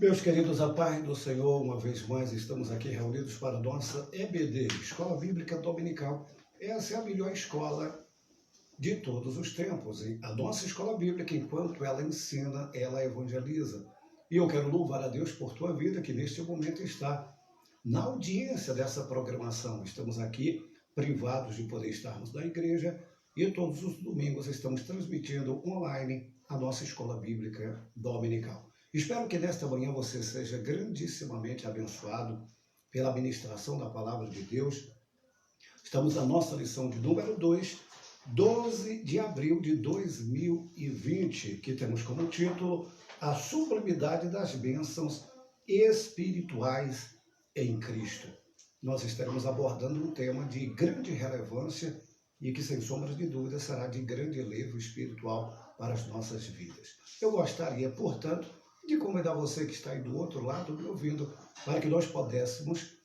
Meus queridos, a paz do Senhor, uma vez mais estamos aqui reunidos para a nossa EBD, Escola Bíblica Dominical. Essa é a melhor escola de todos os tempos. E a nossa escola bíblica, enquanto ela ensina, ela evangeliza. E eu quero louvar a Deus por tua vida, que neste momento está na audiência dessa programação. Estamos aqui privados de poder estarmos na igreja e todos os domingos estamos transmitindo online a nossa escola bíblica dominical. Espero que nesta manhã você seja grandissimamente abençoado pela ministração da palavra de Deus. Estamos na nossa lição de número 2, 12 de abril de 2020, que temos como título A Sublimidade das Bênçãos Espirituais em Cristo. Nós estaremos abordando um tema de grande relevância e que, sem sombras de dúvida, será de grande elevo espiritual para as nossas vidas. Eu gostaria, portanto, de convidar você que está aí do outro lado me ouvindo, para que nós pudéssemos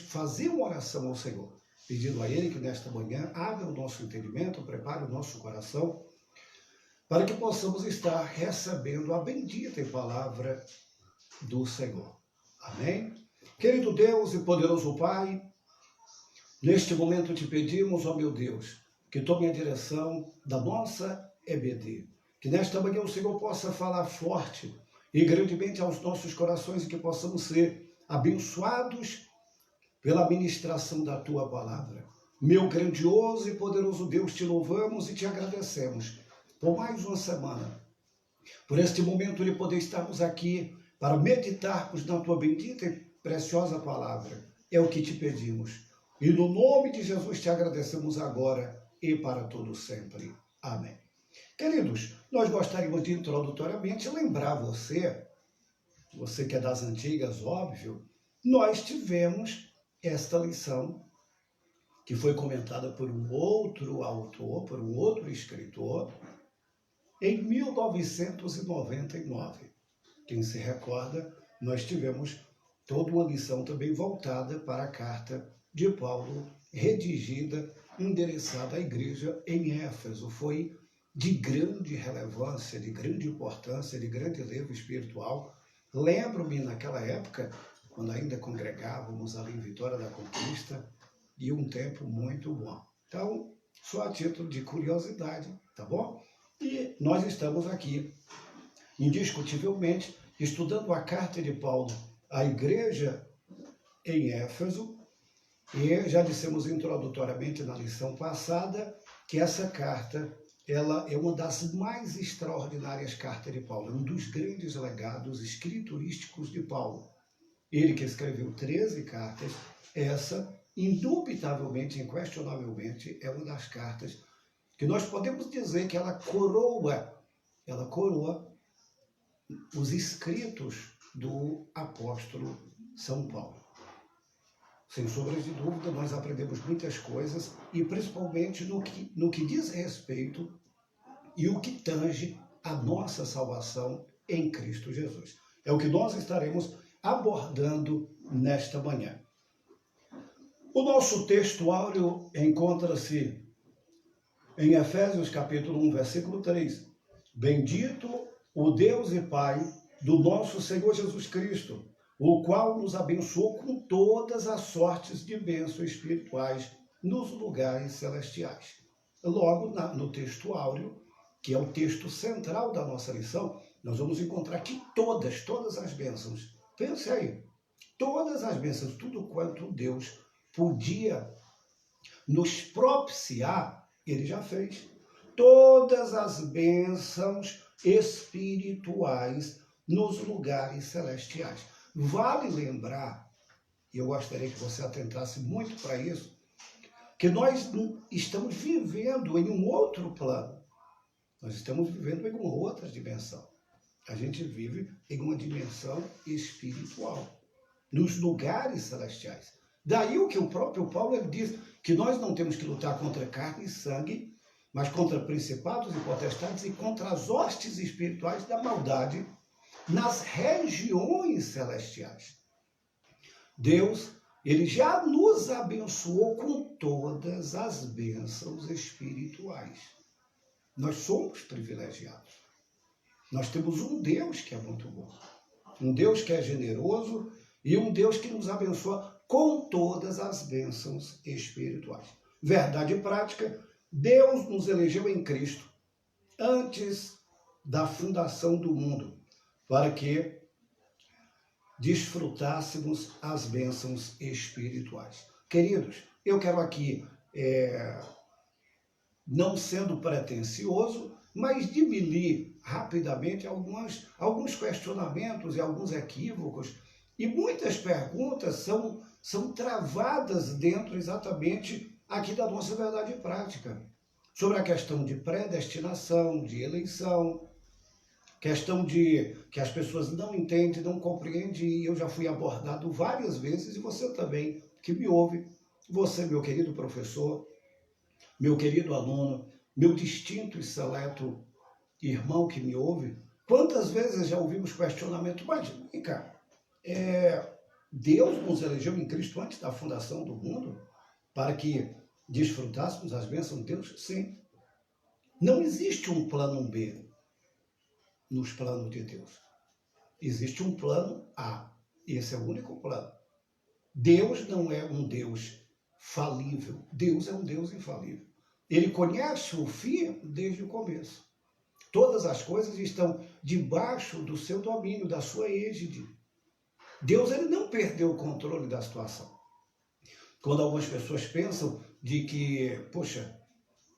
fazer uma oração ao Senhor, pedindo a Ele que nesta manhã abra o nosso entendimento, prepare o nosso coração, para que possamos estar recebendo a bendita palavra do Senhor. Amém? Querido Deus e poderoso Pai, neste momento te pedimos, ó meu Deus, que tome a direção da nossa EBD. Que nesta manhã o Senhor possa falar forte e grandemente aos nossos corações e que possamos ser abençoados pela ministração da Tua palavra. Meu grandioso e poderoso Deus, te louvamos e te agradecemos por mais uma semana, por este momento de poder estarmos aqui para meditarmos na Tua bendita e preciosa palavra. É o que te pedimos. E no nome de Jesus te agradecemos agora e para todo sempre. Amém. Queridos, nós gostaríamos de introdutoriamente lembrar você que é das antigas, óbvio, nós tivemos esta lição que foi comentada por um outro autor, por um outro escritor, em 1999. Quem se recorda, nós tivemos toda uma lição também voltada para a carta de Paulo, redigida, endereçada à igreja em Éfeso. Foi de grande relevância, de grande importância, de grande elevo espiritual. Lembro-me naquela época, quando ainda congregávamos ali em Vitória da Conquista, e um tempo muito bom. Então, só a título de curiosidade, tá bom? E nós estamos aqui, indiscutivelmente, estudando a carta de Paulo à igreja em Éfeso, e já dissemos introdutoriamente na lição passada que essa carta ela é uma das mais extraordinárias cartas de Paulo, é um dos grandes legados escriturísticos de Paulo. Ele que escreveu 13 cartas, essa, indubitavelmente, inquestionavelmente, é uma das cartas que nós podemos dizer que ela coroa os escritos do apóstolo São Paulo. Sem sombras de dúvida, nós aprendemos muitas coisas e principalmente no que diz respeito e o que tange a nossa salvação em Cristo Jesus. É o que nós estaremos abordando nesta manhã. O nosso texto áureo encontra-se em Efésios capítulo 1, versículo 3. Bendito o Deus e Pai do nosso Senhor Jesus Cristo, o qual nos abençoou com todas as sortes de bênçãos espirituais nos lugares celestiais. Logo, no texto áureo, que é o texto central da nossa lição, nós vamos encontrar que todas as bênçãos, pense aí, todas as bênçãos, tudo quanto Deus podia nos propiciar, Ele já fez. Todas as bênçãos espirituais nos lugares celestiais. Vale lembrar, e eu gostaria que você atentasse muito para isso, que nós estamos vivendo em um outro plano. Nós estamos vivendo em uma outra dimensão. A gente vive em uma dimensão espiritual, nos lugares celestiais. Daí o que o próprio Paulo ele diz, que nós não temos que lutar contra carne e sangue, mas contra principados e potestades e contra as hostes espirituais da maldade nas regiões celestiais. Deus, Ele já nos abençoou com todas as bênçãos espirituais. Nós somos privilegiados. Nós temos um Deus que é muito bom. um Deus que é generoso e um Deus que nos abençoa com todas as bênçãos espirituais. Verdade prática, Deus nos elegeu em Cristo antes da fundação do mundo, para que desfrutássemos as bênçãos espirituais. Queridos, eu quero aqui, não sendo pretensioso, mas diminuir rapidamente alguns questionamentos e alguns equívocos, e muitas perguntas são travadas dentro exatamente aqui da nossa verdade prática, sobre a questão de predestinação, de eleição, questão de que as pessoas não entendem, não compreendem, e eu já fui abordado várias vezes, e você também que me ouve, você, meu querido professor, meu querido aluno, meu distinto e seleto irmão que me ouve, quantas vezes já ouvimos questionamento, mas vem cá, Deus nos elegeu em Cristo antes da fundação do mundo para que desfrutássemos as bênçãos de Deus? Sim. Não existe um plano B nos planos de Deus. Existe um plano A. Esse é o único plano. Deus não é um Deus falível. Deus é um Deus infalível. Ele conhece o fim desde o começo. Todas as coisas estão debaixo do seu domínio, da sua égide. Deus, ele não perdeu o controle da situação. Quando algumas pessoas pensam de que, poxa,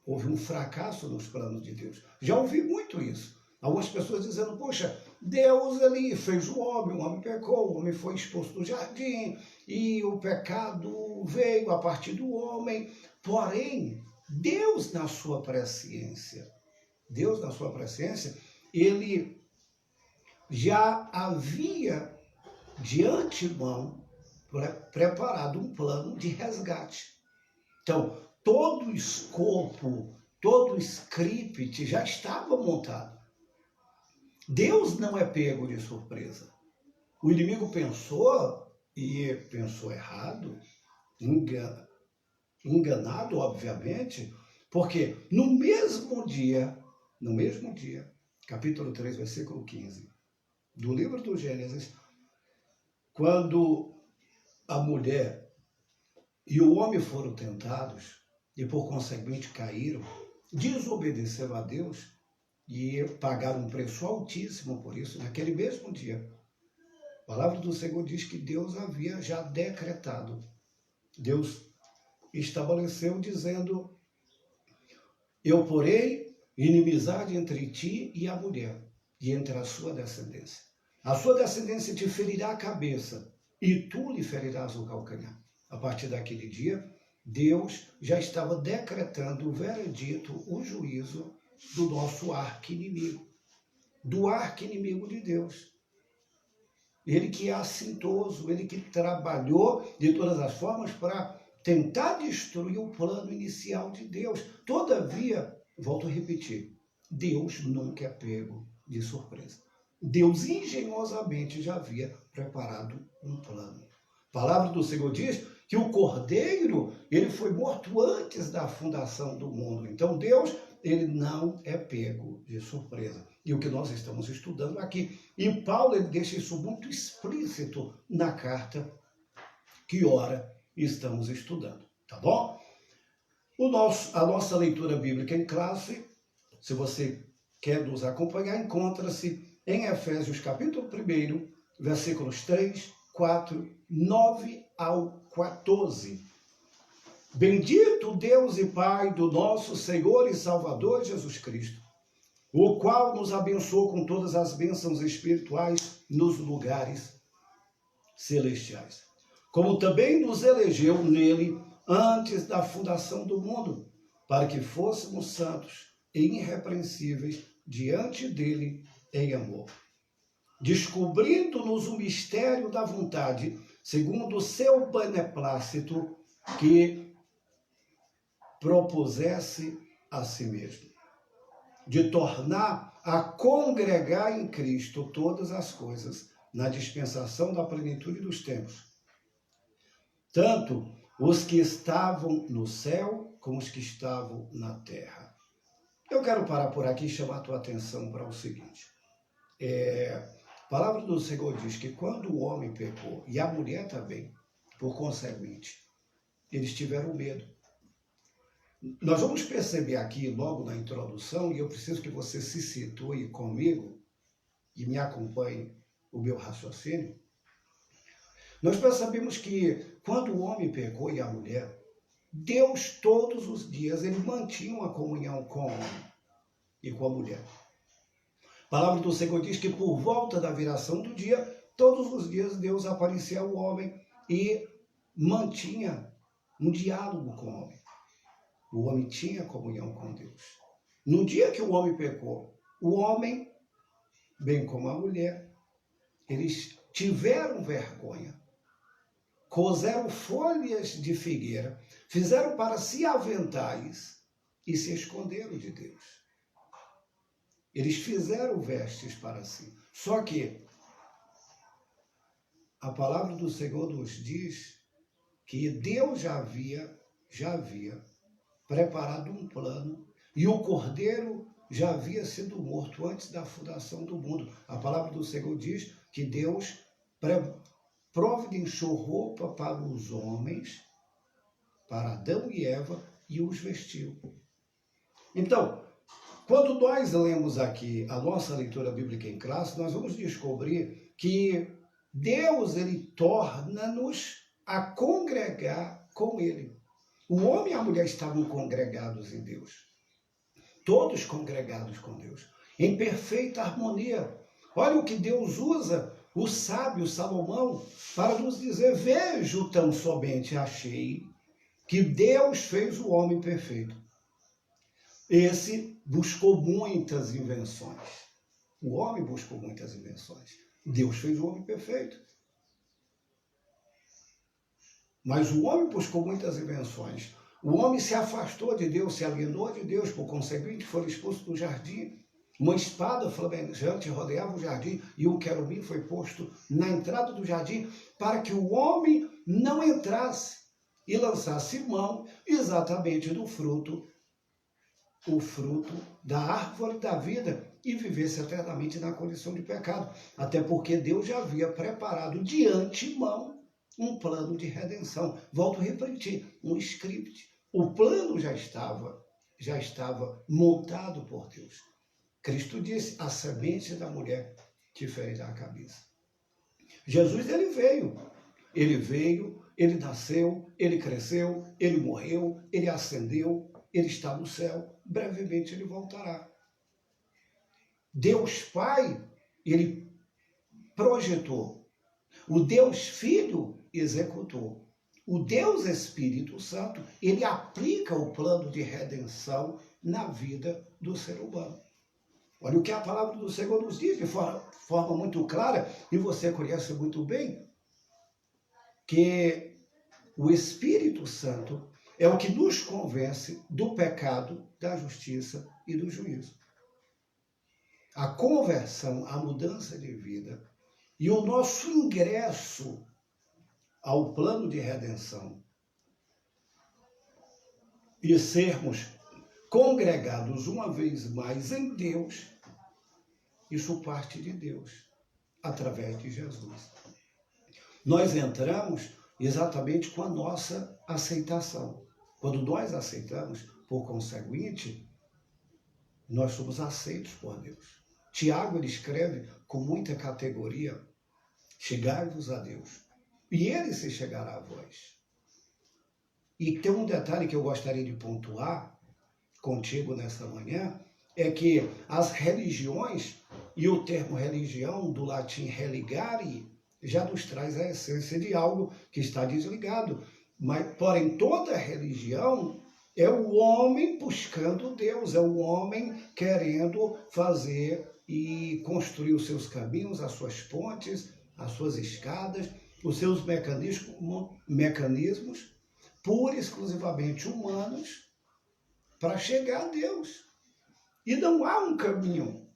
houve um fracasso nos planos de Deus. Já ouvi muito isso. Algumas pessoas dizendo, poxa, Deus, ele fez o homem pecou, o homem foi expulso do jardim, e o pecado veio a partir do homem. Porém, Deus na sua presciência, ele já havia de antemão preparado um plano de resgate. Então, todo o escopo, todo o script já estava montado. Deus não é pego de surpresa. O inimigo pensou, e pensou errado, enganado, obviamente, porque no mesmo dia, capítulo 3, versículo 15, do livro do Gênesis, quando a mulher e o homem foram tentados, e por conseguinte caíram, desobedeceram a Deus, e pagaram um preço altíssimo por isso, naquele mesmo dia. A palavra do Senhor diz que Deus havia já decretado. Deus estabeleceu dizendo, eu porei inimizade entre ti e a mulher, e entre a sua descendência. A sua descendência te ferirá a cabeça, e tu lhe ferirás o calcanhar. A partir daquele dia, Deus já estava decretando o veredito, o juízo do nosso arqui-inimigo, do arqui-inimigo de Deus. Ele que é assintoso, ele que trabalhou de todas as formas para tentar destruir o plano inicial de Deus. Todavia, volto a repetir, Deus nunca é pego de surpresa. Deus engenhosamente já havia preparado um plano. A palavra do Senhor diz que o Cordeiro, ele foi morto antes da fundação do mundo. Então Deus, ele não é pego de surpresa. E o que nós estamos estudando aqui. E Paulo, ele deixa isso muito explícito na carta que ora estamos estudando. Tá bom? A nossa leitura bíblica em classe, se você quer nos acompanhar, encontra-se em Efésios capítulo 1, versículos 3, 4, 9 ao 14. Bendito Deus e Pai do nosso Senhor e Salvador Jesus Cristo, o qual nos abençoou com todas as bênçãos espirituais nos lugares celestiais, como também nos elegeu nele antes da fundação do mundo, para que fôssemos santos e irrepreensíveis diante dele em amor, descobrindo-nos o mistério da vontade, segundo o seu beneplácito, que propusesse a si mesmo, de tornar a congregar em Cristo todas as coisas, na dispensação da plenitude dos tempos, tanto os que estavam no céu como os que estavam na terra. Eu quero parar por aqui e chamar a tua atenção para o seguinte. A palavra do Senhor diz que quando o homem pecou, e a mulher também, por conseguinte, eles tiveram medo. Nós vamos perceber aqui, logo na introdução, e eu preciso que você se situe comigo e me acompanhe o meu raciocínio. Nós percebemos que quando o homem pecou e a mulher, Deus todos os dias ele mantinha uma comunhão com o homem e com a mulher. A palavra do Senhor diz que por volta da viração do dia, todos os dias Deus aparecia ao homem e mantinha um diálogo com o homem. O homem tinha comunhão com Deus. No dia que o homem pecou, o homem, bem como a mulher, eles tiveram vergonha, coseram folhas de figueira, fizeram para si aventais e se esconderam de Deus. Eles fizeram vestes para si. Só que a palavra do Senhor nos diz que Deus já havia preparado um plano e o cordeiro já havia sido morto antes da fundação do mundo. A palavra do Senhor diz que Deus providenciou roupa para os homens, para Adão e Eva, e os vestiu. Então, quando nós lemos aqui a nossa leitura bíblica em classe, nós vamos descobrir que Deus, ele torna-nos a congregar com ele. O homem e a mulher estavam congregados em Deus. Todos congregados com Deus, em perfeita harmonia. Olha o que Deus usa, o sábio Salomão, para nos dizer: vejo tão somente achei que Deus fez o homem perfeito. Esse buscou muitas invenções. O homem buscou muitas invenções. Deus fez o homem perfeito. Mas o homem buscou muitas invenções. O homem se afastou de Deus, se alienou de Deus, por conseguinte, foi expulso do jardim. Uma espada flamejante rodeava o jardim e um querubim foi posto na entrada do jardim para que o homem não entrasse e lançasse mão exatamente do fruto, o fruto da árvore da vida, e vivesse eternamente na condição de pecado. Até porque Deus já havia preparado de antemão um plano de redenção. Volto a repetir, um script. O plano já estava montado por Deus. Cristo disse: a semente da mulher te ferirá a cabeça. Jesus, ele veio, ele nasceu, ele cresceu, ele morreu, ele ascendeu, ele está no céu, brevemente ele voltará. Deus Pai, ele projetou. O Deus Filho executou. O Deus Espírito Santo, ele aplica o plano de redenção na vida do ser humano. Olha o que a palavra do Senhor nos diz de forma muito clara, e você conhece muito bem, que o Espírito Santo é o que nos convence do pecado, da justiça e do juízo. A conversão, a mudança de vida e o nosso ingresso ao plano de redenção e sermos congregados uma vez mais em Deus, isso parte de Deus, através de Jesus. Nós entramos exatamente com a nossa aceitação. Quando nós aceitamos, por conseguinte, nós somos aceitos por Deus. Tiago, ele escreve com muita categoria: chegai-vos a Deus, e ele se chegará a vós. E tem um detalhe que eu gostaria de pontuar contigo nesta manhã, é que as religiões, e o termo religião, do latim religare, já nos traz a essência de algo que está desligado. Mas, porém, toda religião é o homem buscando Deus, é o homem querendo fazer e construir os seus caminhos, as suas pontes, as suas escadas, os seus mecanismos pura e exclusivamente humanos para chegar a Deus. E não há um caminho,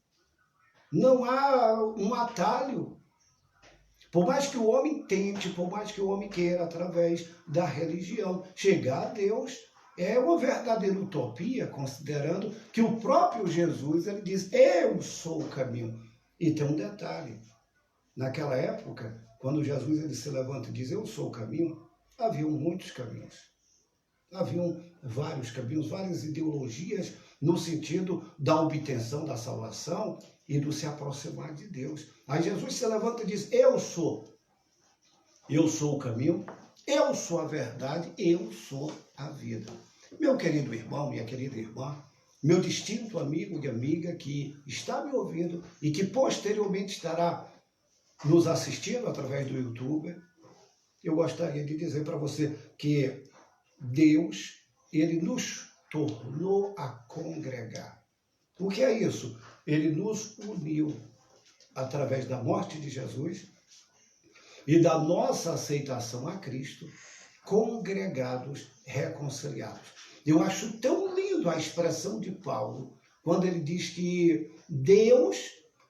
não há um atalho. Por mais que o homem tente, por mais que o homem queira, através da religião, chegar a Deus, é uma verdadeira utopia, considerando que o próprio Jesus, ele diz: eu sou o caminho. E tem um detalhe: Naquela época, quando Jesus ele se levanta e diz, eu sou o caminho, haviam muitos caminhos. Haviam vários caminhos, várias ideologias no sentido da obtenção da salvação e do se aproximar de Deus. Aí Jesus se levanta e diz, eu sou o caminho, eu sou a verdade, eu sou a vida. Meu querido irmão, minha querida irmã, meu distinto amigo e amiga que está me ouvindo e que posteriormente estará nos assistindo através do YouTube, eu gostaria de dizer para você que Deus, ele nos tornou a congregar. O que é isso? Ele nos uniu através da morte de Jesus e da nossa aceitação a Cristo, congregados, reconciliados. Eu acho tão lindo a expressão de Paulo, quando ele diz que Deus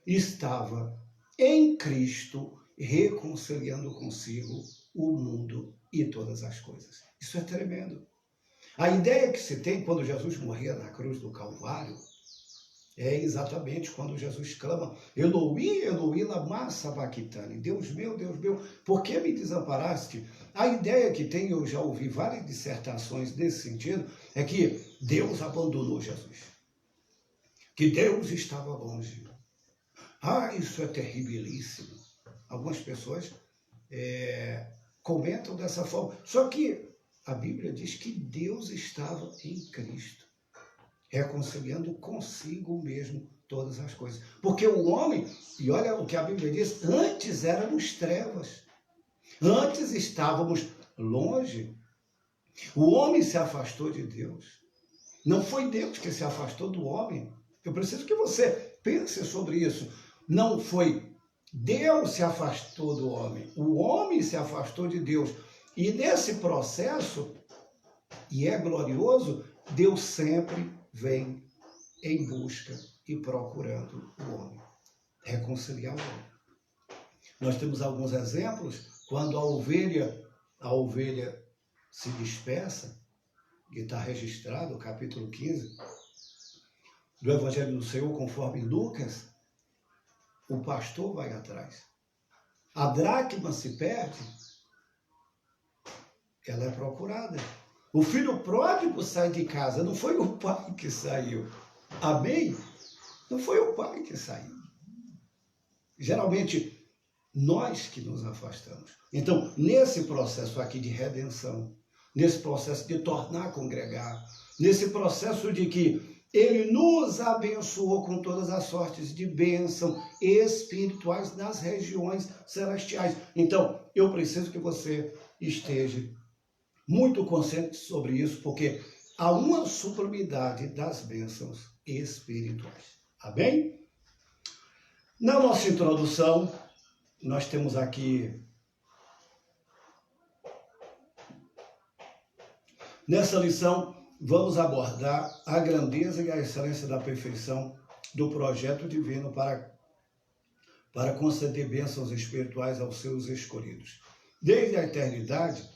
estava em Cristo, reconciliando consigo o mundo e todas as coisas. Isso é tremendo. A ideia que se tem quando Jesus morria na cruz do Calvário é exatamente quando Jesus clama, Eloi, Eloi, lama sabachthani, Deus meu, por que me desamparaste? A ideia que tem, eu já ouvi várias dissertações nesse sentido, é que Deus abandonou Jesus, que Deus estava longe. Isso é terribilíssimo. Algumas pessoas comentam dessa forma, só que a Bíblia diz que Deus estava em Cristo, reconciliando consigo mesmo todas as coisas. Porque o homem, e olha o que a Bíblia diz, antes éramos trevas, antes estávamos longe. O homem se afastou de Deus. Não foi Deus que se afastou do homem. Eu preciso que você pense sobre isso. Não foi Deus se afastou do homem. O homem se afastou de Deus. E nesse processo, e é glorioso, Deus sempre vem em busca e procurando o homem, reconciliar o homem. Nós temos alguns exemplos, quando a ovelha se dispersa, e está registrado, capítulo 15, do Evangelho do Senhor, conforme Lucas, o pastor vai atrás. A dracma se perde, ela é procurada. O filho pródigo sai de casa, não foi o pai que saiu. Amém? Não foi o pai que saiu. Geralmente, nós que nos afastamos. Então, nesse processo aqui de redenção, nesse processo de tornar a congregar, nesse processo de que ele nos abençoou com todas as sortes de bênção espirituais nas regiões celestiais. Então, eu preciso que você esteja muito consciente sobre isso, porque há uma sublimidade das bênçãos espirituais. Amém? Na nossa introdução, nós temos aqui, nessa lição, vamos abordar a grandeza e a excelência da perfeição do projeto divino para conceder bênçãos espirituais aos seus escolhidos. Desde a eternidade,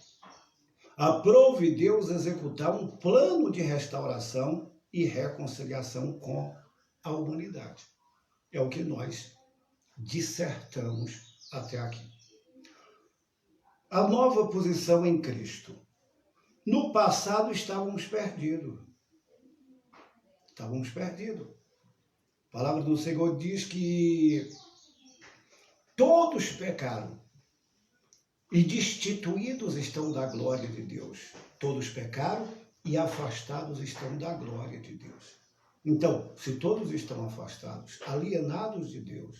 aprove Deus executar um plano de restauração e reconciliação com a humanidade. É o que nós dissertamos até aqui. A nova posição em Cristo. No passado estávamos perdidos. Estávamos perdidos. A palavra do Senhor diz que todos pecaram e destituídos estão da glória de Deus. Todos pecaram e afastados estão da glória de Deus. Então, se todos estão afastados, alienados de Deus,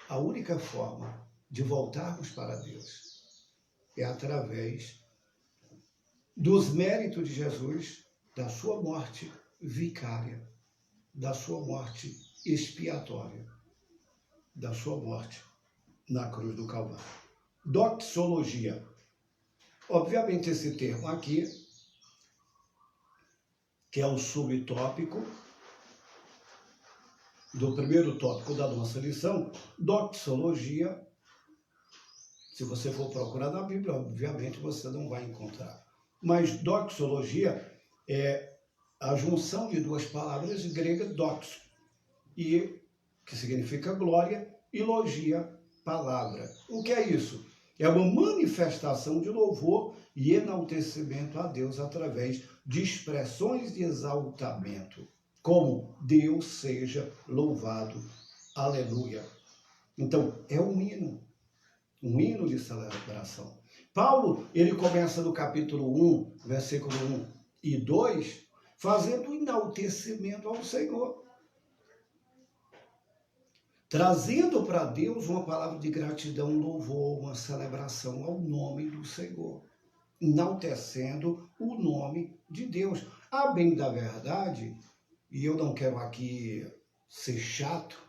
a única forma de voltarmos para Deus é através dos méritos de Jesus, da sua morte vicária, da sua morte expiatória, da sua morte na cruz do Calvário. Doxologia. Obviamente esse termo aqui, que é o subtópico do primeiro tópico da nossa lição, doxologia, se você for procurar na Bíblia, obviamente você não vai encontrar. Mas doxologia é a junção de duas palavras gregas, doxo, e que significa glória, e logia, palavra. O que é isso? É uma manifestação de louvor e enaltecimento a Deus através de expressões de exaltamento, como Deus seja louvado. Aleluia. Então, é um hino de celebração. Paulo, ele começa no capítulo 1, versículo 1 e 2, fazendo enaltecimento ao Senhor, trazendo para Deus uma palavra de gratidão, um louvor, uma celebração ao nome do Senhor, enaltecendo o nome de Deus. A bem da verdade, e eu não quero aqui ser chato,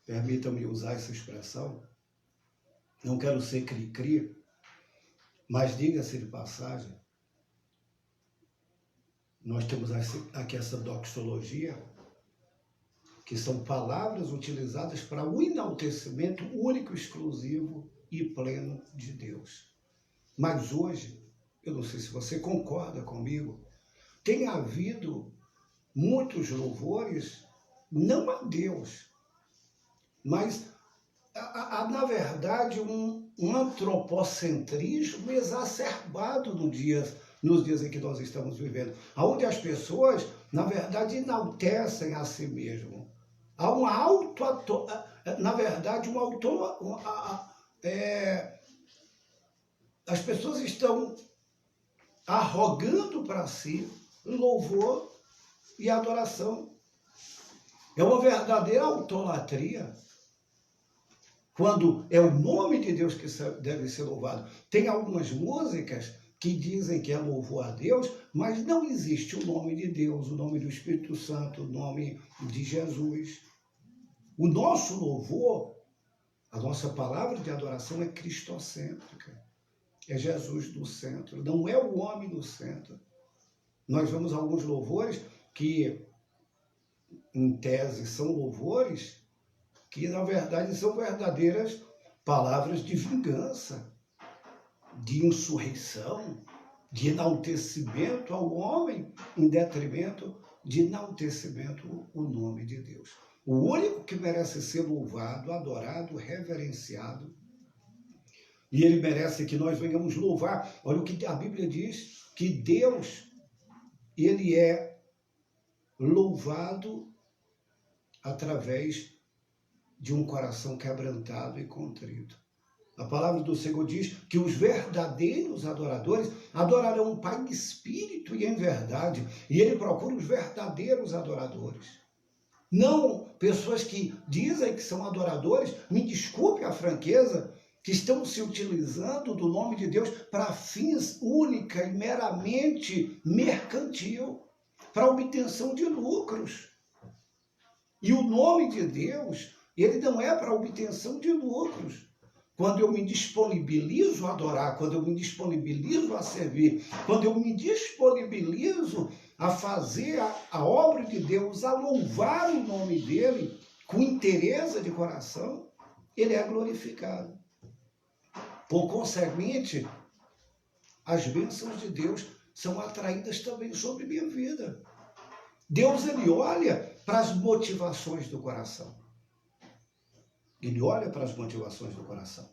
permitam-me usar essa expressão, não quero ser cri-cri, mas diga-se de passagem, nós temos aqui essa doxologia, que são palavras utilizadas para o enaltecimento único, exclusivo e pleno de Deus. Mas hoje, eu não sei se você concorda comigo, tem havido muitos louvores, não a Deus, mas na verdade um antropocentrismo exacerbado nos dias em que nós estamos vivendo, onde as pessoas, na verdade, enaltecem a si mesmo. Há uma na verdade, as pessoas estão arrogando para si louvor e adoração. É uma verdadeira autolatria, quando é o nome de Deus que deve ser louvado. Tem algumas músicas que dizem que é louvor a Deus, mas não existe o nome de Deus, o nome do Espírito Santo, o nome de Jesus. O nosso louvor, a nossa palavra de adoração é cristocêntrica. É Jesus no centro, não é o homem no centro. Nós vemos alguns louvores que, em tese, são louvores que, na verdade, são verdadeiras palavras de vingança, de insurreição, de enaltecimento ao homem, em detrimento de enaltecimento ao nome de Deus. O único que merece ser louvado, adorado, reverenciado, e ele merece que nós venhamos louvar. Olha o que a Bíblia diz, que Deus, ele é louvado através de um coração quebrantado e contrito. A palavra do Senhor diz que os verdadeiros adoradores adorarão o Pai em espírito e em verdade. E ele procura os verdadeiros adoradores. Não pessoas que dizem que são adoradores, me desculpe a franqueza, que estão se utilizando do nome de Deus para fins única e meramente mercantil, para obtenção de lucros. E o nome de Deus, ele não é para obtenção de lucros. Quando eu me disponibilizo a adorar, quando eu me disponibilizo a servir, quando eu me disponibilizo a fazer a obra de Deus, a louvar o nome dele com interesse de coração, ele é glorificado. Por conseguinte, as bênçãos de Deus são atraídas também sobre minha vida. Deus, ele olha para as motivações do coração. Ele olha para as motivações do coração.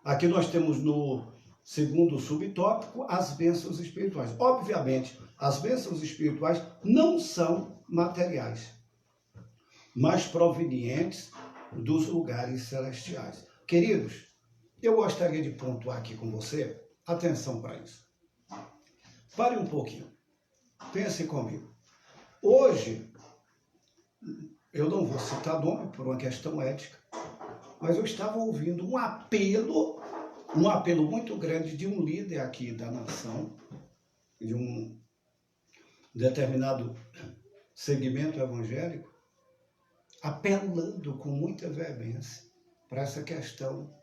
Aqui nós temos no segundo subtópico as bênçãos espirituais. Obviamente, as bênçãos espirituais não são materiais, mas provenientes dos lugares celestiais. Queridos, eu gostaria de pontuar aqui com você, atenção para isso. Pare um pouquinho, pense comigo. Hoje, eu não vou citar nome por uma questão ética, mas eu estava ouvindo um apelo muito grande de um líder aqui da nação, de um determinado segmento evangélico, apelando com muita veemência para essa questão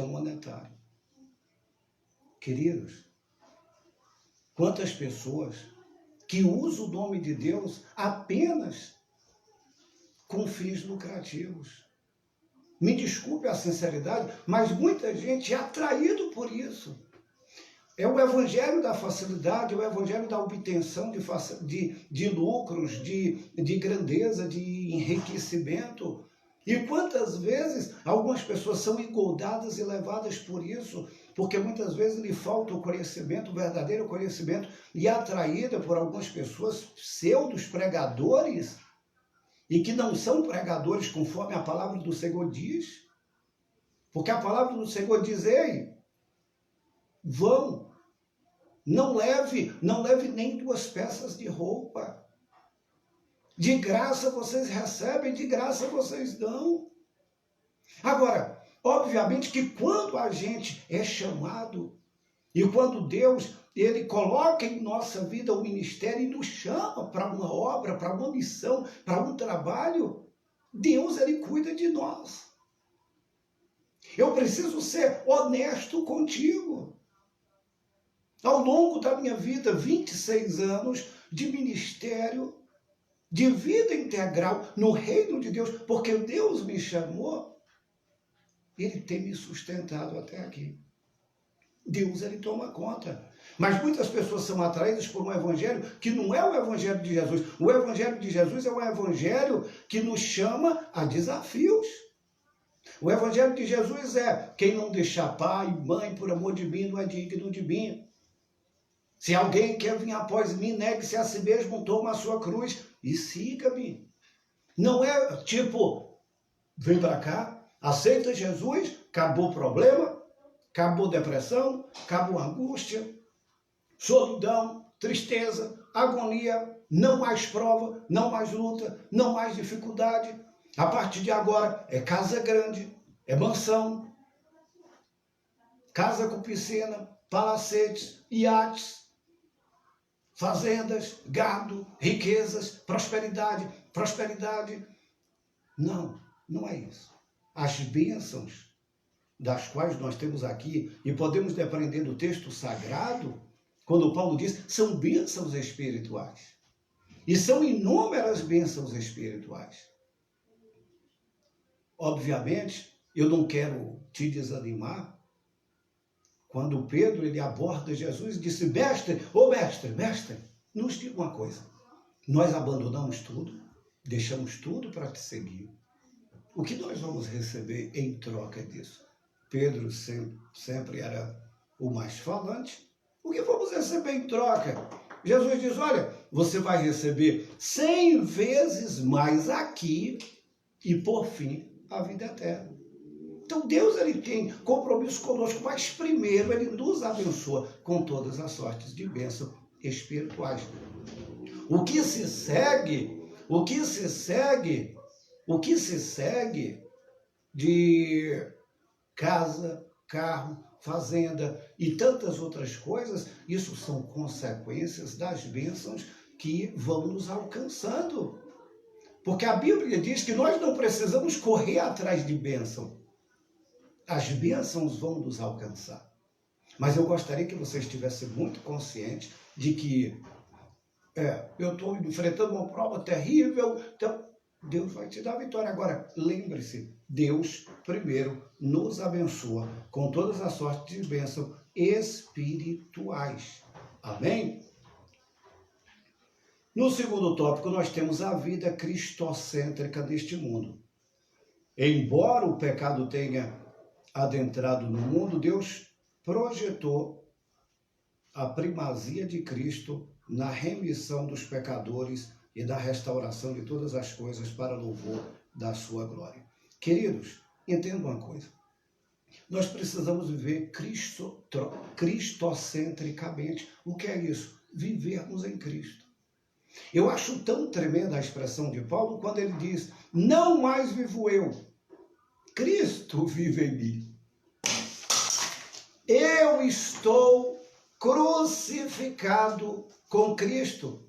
monetária. Queridos, quantas pessoas que usam o nome de Deus apenas com fins lucrativos. Me desculpe a sinceridade, mas muita gente é atraído por isso. É o evangelho da facilidade, é o evangelho da obtenção de lucros, de grandeza, de enriquecimento. E quantas vezes algumas pessoas são engordadas e levadas por isso, porque muitas vezes lhe falta o conhecimento, o verdadeiro conhecimento, e atraída por algumas pessoas, pseudos pregadores, e que não são pregadores conforme a palavra do Senhor diz, porque a palavra do Senhor diz, ei, vão, não leve nem 2 peças de roupa. De graça vocês recebem, de graça vocês dão. Agora, obviamente que quando a gente é chamado, e quando Deus, Ele coloca em nossa vida o ministério e nos chama para uma obra, para uma missão, para um trabalho, Deus, Ele cuida de nós. Eu preciso ser honesto contigo. Ao longo da minha vida, 26 anos de ministério, de vida integral no reino de Deus, porque Deus me chamou, Ele tem me sustentado até aqui. Deus, Ele toma conta. Mas muitas pessoas são atraídas por um evangelho que não é o evangelho de Jesus. O evangelho de Jesus é um evangelho que nos chama a desafios. O evangelho de Jesus é: quem não deixar pai e mãe por amor de mim não é digno de mim. Se alguém quer vir após mim, negue-se a si mesmo, toma a sua cruz e siga-me. Não é tipo, vem para cá, aceita Jesus, acabou o problema, acabou depressão, acabou angústia, solidão, tristeza, agonia, não mais prova, não mais luta, não mais dificuldade. A partir de agora é casa grande, é mansão, casa com piscina, palacetes, iates, fazendas, gado, riquezas, prosperidade, prosperidade. Não, não é isso. As bênçãos das quais nós temos aqui, e podemos aprender do texto sagrado, quando Paulo diz, são bênçãos espirituais. E são inúmeras bênçãos espirituais. Obviamente, eu não quero te desanimar, quando Pedro ele aborda Jesus e disse, mestre, mestre, nos diga uma coisa, nós abandonamos tudo, deixamos tudo para te seguir. O que nós vamos receber em troca disso? Pedro sempre era o mais falante. O que vamos receber em troca? Jesus diz, olha, você vai receber 100 vezes mais aqui e, por fim, a vida eterna. Então Deus ele tem compromisso conosco, mas primeiro ele nos abençoa com todas as sortes de bênção espirituais. O que se segue de casa, carro, fazenda e tantas outras coisas, isso são consequências das bênçãos que vão nos alcançando. Porque a Bíblia diz que nós não precisamos correr atrás de bênção. As bênçãos vão nos alcançar. Mas eu gostaria que você estivesse muito consciente de que eu estou enfrentando uma prova terrível, então Deus vai te dar vitória. Agora, lembre-se, Deus primeiro nos abençoa com todas as sortes de bênção espirituais. Amém? No segundo tópico, nós temos a vida cristocêntrica neste mundo. Embora o pecado tenha adentrado no mundo, Deus projetou a primazia de Cristo na remissão dos pecadores e da restauração de todas as coisas para louvor da sua glória. Queridos, entenda uma coisa. Nós precisamos viver cristocentricamente. O que é isso? Vivermos em Cristo. Eu acho tão tremenda a expressão de Paulo quando ele diz, não mais vivo eu, Cristo vive em mim. Eu estou crucificado com Cristo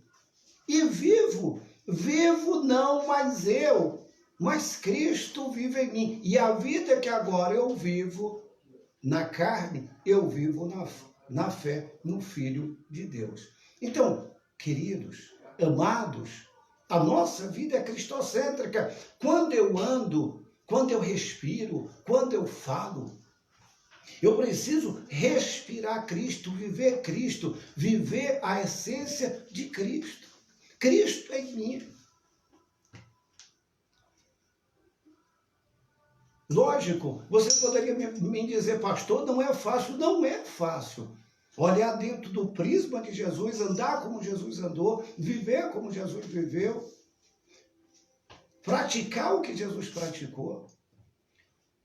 e vivo não mais eu, mas Cristo vive em mim. E a vida que agora eu vivo na carne, eu vivo na fé no Filho de Deus. Então, queridos, amados, a nossa vida é cristocêntrica. Quando eu ando, quando eu respiro, quando eu falo, Eu preciso respirar Cristo, viver a essência de Cristo. Cristo é em mim. Lógico, você poderia me dizer, pastor, não é fácil. Não é fácil. Olhar dentro do prisma de Jesus, andar como Jesus andou, viver como Jesus viveu, praticar o que Jesus praticou.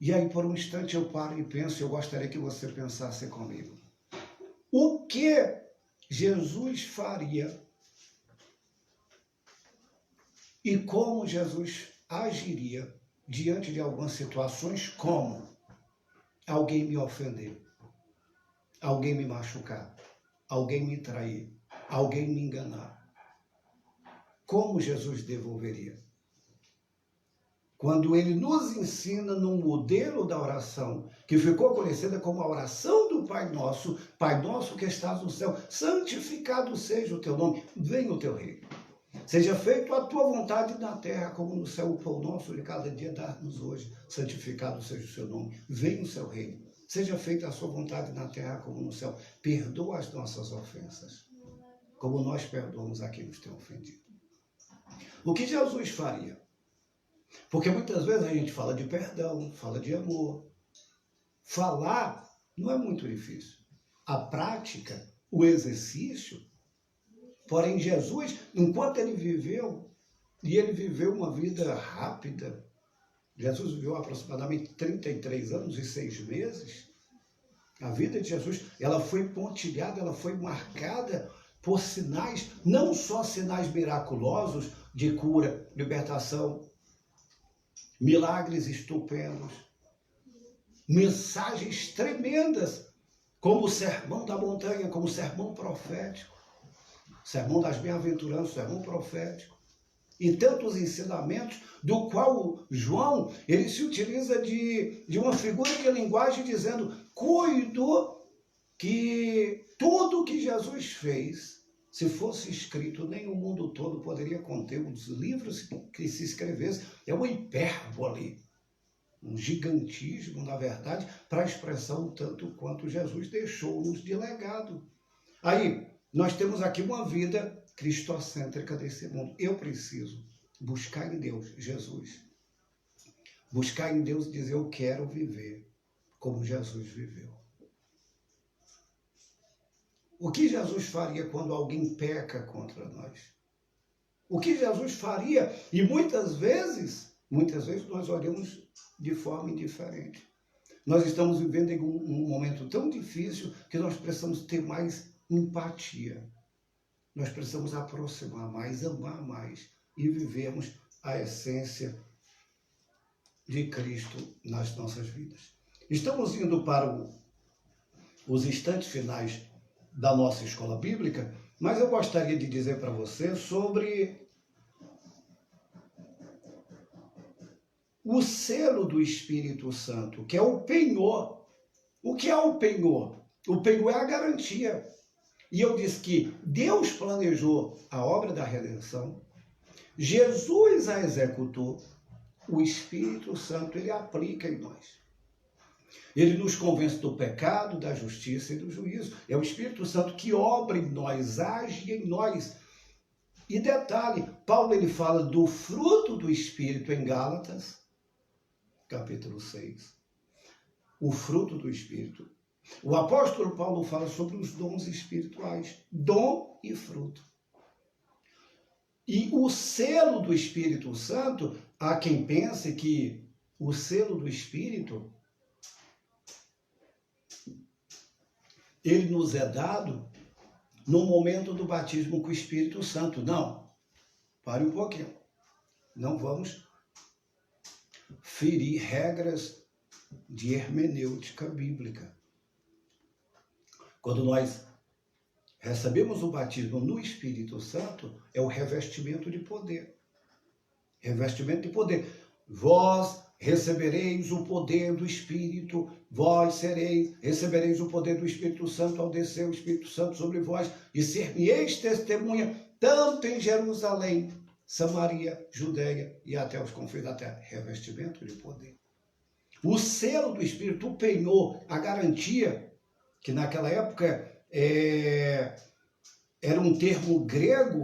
E aí, por um instante, eu paro e penso, eu gostaria que você pensasse comigo. O que Jesus faria e como Jesus agiria diante de algumas situações, como alguém me ofender, alguém me machucar, alguém me trair, alguém me enganar. Como Jesus devolveria? Quando ele nos ensina num modelo da oração, que ficou conhecida como a oração do Pai Nosso que estás no céu, santificado seja o teu nome, venha o teu reino. Seja feito a tua vontade na terra, como no céu. O pão nosso de cada dia dá-nos hoje, santificado seja o seu nome, venha o seu reino. Seja feita a sua vontade na terra, como no céu. Perdoa as nossas ofensas, como nós perdoamos a quem nos tem ofendido. O que Jesus faria? Porque muitas vezes a gente fala de perdão, fala de amor. Falar não é muito difícil. A prática, o exercício. Porém, Jesus, enquanto ele viveu, e ele viveu uma vida rápida, Jesus viveu aproximadamente 33 anos e 6 meses. A vida de Jesus, ela foi pontilhada, ela foi marcada por sinais, não só sinais miraculosos de cura, libertação, milagres estupendos, mensagens tremendas, como o sermão da montanha, como o sermão profético, sermão das bem-aventuranças, sermão profético, e tantos ensinamentos, do qual João, ele se utiliza de uma figura de linguagem dizendo, cuido que tudo que Jesus fez, se fosse escrito, nem o mundo todo poderia conter os livros que se escrevesse. É uma hipérbole, um gigantismo, na verdade, para a expressão tanto quanto Jesus deixou-nos de legado. Aí, nós temos aqui uma vida cristocêntrica desse mundo. Eu preciso buscar em Deus, Jesus. Buscar em Deus e dizer, eu quero viver como Jesus viveu. O que Jesus faria quando alguém peca contra nós? O que Jesus faria? E muitas vezes nós olhamos de forma indiferente. Nós estamos vivendo em um momento tão difícil que nós precisamos ter mais empatia. Nós precisamos aproximar mais, amar mais e vivermos a essência de Cristo nas nossas vidas. Estamos indo para os instantes finais da nossa escola bíblica, mas eu gostaria de dizer para você sobre o selo do Espírito Santo, que é o penhor. O que é o penhor? O penhor é a garantia. E eu disse que Deus planejou a obra da redenção, Jesus a executou, o Espírito Santo ele aplica em nós. Ele nos convence do pecado, da justiça e do juízo. É o Espírito Santo que obra em nós, age em nós. E detalhe, Paulo ele fala do fruto do Espírito em Gálatas, capítulo 6. O fruto do Espírito. O apóstolo Paulo fala sobre os dons espirituais, dom e fruto. E o selo do Espírito Santo, há quem pense que o selo do Espírito, ele nos é dado no momento do batismo com o Espírito Santo. Não, pare um pouquinho. Não vamos ferir regras de hermenêutica bíblica. Quando nós recebemos o batismo no Espírito Santo, é o revestimento de poder. Revestimento de poder. Vós recebereis o poder do Espírito, recebereis o poder do Espírito Santo ao descer o Espírito Santo sobre vós, e ser-me-eis testemunha, tanto em Jerusalém, Samaria, Judeia e até os confins da terra. Revestimento de poder. O selo do Espírito, o penhor, a garantia, que naquela época era um termo grego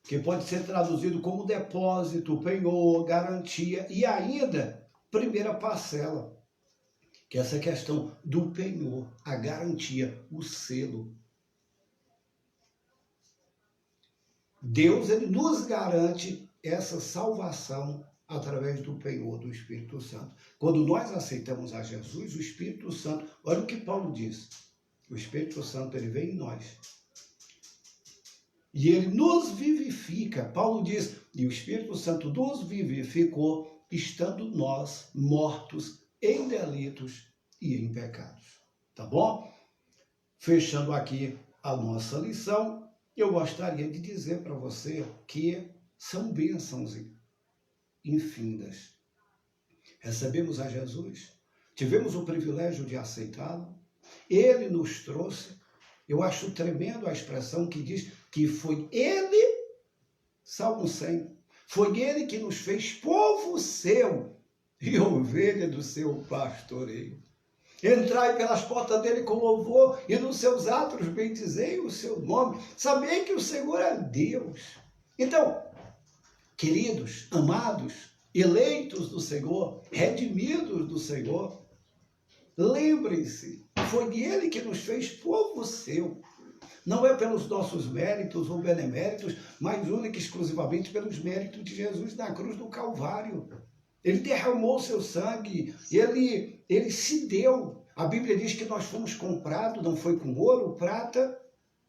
que pode ser traduzido como depósito, penhor, garantia e ainda primeira parcela, que é essa questão do penhor, a garantia, o selo. Deus, ele nos garante essa salvação através do penhor do Espírito Santo. Quando nós aceitamos a Jesus, o Espírito Santo, olha o que Paulo diz, o Espírito Santo, ele vem em nós. E ele nos vivifica. Paulo diz, e o Espírito Santo nos vivificou, estando nós mortos em delitos e em pecados. Tá bom? Fechando aqui a nossa lição, eu gostaria de dizer para você que são bênçãos infindas. Recebemos a Jesus, tivemos o privilégio de aceitá-lo, ele nos trouxe. Eu acho tremendo a expressão que diz que foi ele, Salmo 100, foi ele que nos fez povo seu e ovelha do seu pastoreio. Entrai pelas portas dele com louvor e nos seus atos bendizei o seu nome. Sabei que o Senhor é Deus. Então, queridos, amados, eleitos do Senhor, redimidos do Senhor, lembrem-se, foi ele que nos fez povo seu. Não é pelos nossos méritos ou beneméritos, mas única e exclusivamente pelos méritos de Jesus na cruz do Calvário. Ele derramou seu sangue, ele se deu. A Bíblia diz que nós fomos comprados, não foi com ouro, prata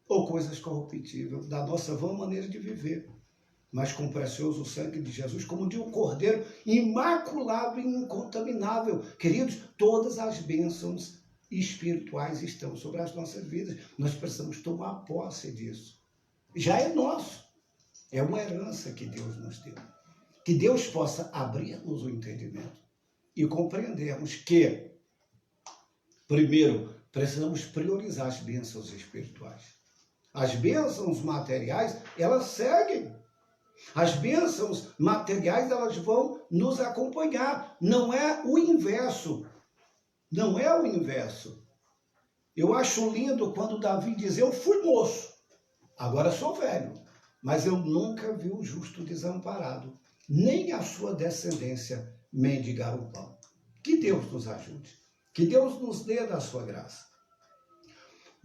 ou coisas corruptíveis, da nossa vã maneira de viver, mas com o precioso sangue de Jesus, como de um cordeiro imaculado e incontaminável. Queridos, todas as bênçãos espirituais estão sobre as nossas vidas. Nós precisamos tomar posse disso. Já é nosso. É uma herança que Deus nos deu. Que Deus possa abrir-nos o entendimento e compreendermos que, primeiro, precisamos priorizar as bênçãos espirituais. As bênçãos materiais, elas seguem. As bênçãos materiais, elas vão nos acompanhar. Não é o inverso. Não é o inverso. Eu acho lindo quando Davi diz, eu fui moço, agora sou velho, mas eu nunca vi o justo desamparado, nem a sua descendência mendigar o pão. Que Deus nos ajude. Que Deus nos dê da sua graça.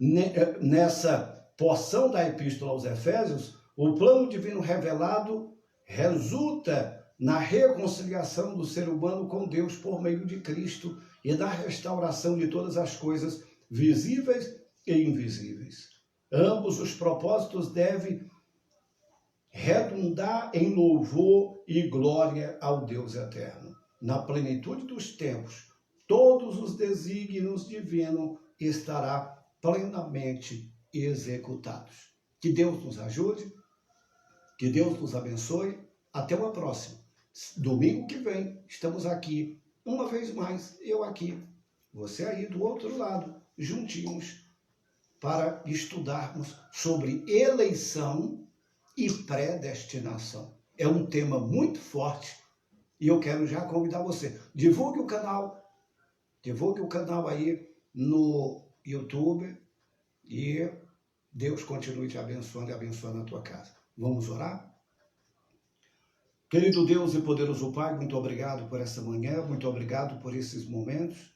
Nessa porção da Epístola aos Efésios, o plano divino revelado resulta na reconciliação do ser humano com Deus por meio de Cristo e na restauração de todas as coisas visíveis e invisíveis. Ambos os propósitos devem redundar em louvor e glória ao Deus eterno. Na plenitude dos tempos, todos os desígnios divinos estarão plenamente executados. Que Deus nos ajude, que Deus nos abençoe. Até uma próxima. Domingo que vem, estamos aqui, uma vez mais, eu aqui, você aí do outro lado, juntinhos, para estudarmos sobre eleição e predestinação. É um tema muito forte e eu quero já convidar você. Divulgue o canal aí no YouTube e Deus continue te abençoando e abençoando a tua casa. Vamos orar? Querido Deus e poderoso Pai, muito obrigado por essa manhã, muito obrigado por esses momentos,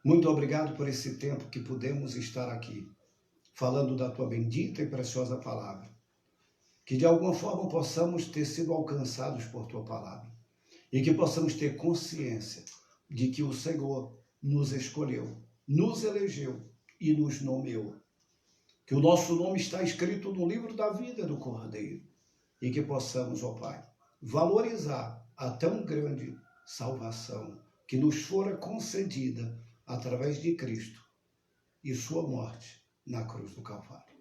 muito obrigado por esse tempo que pudemos estar aqui, falando da Tua bendita e preciosa palavra. Que de alguma forma possamos ter sido alcançados por Tua palavra e que possamos ter consciência de que o Senhor nos escolheu, nos elegeu e nos nomeou. Que o nosso nome está escrito no livro da vida do Cordeiro e que possamos, ó Pai, valorizar a tão grande salvação que nos fora concedida através de Cristo e sua morte na cruz do Calvário.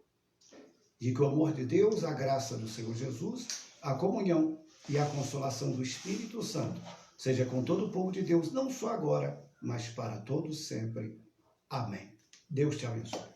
E que o amor de Deus, a graça do Senhor Jesus, a comunhão e a consolação do Espírito Santo seja com todo o povo de Deus, não só agora, mas para todos sempre. Amém. Deus te abençoe.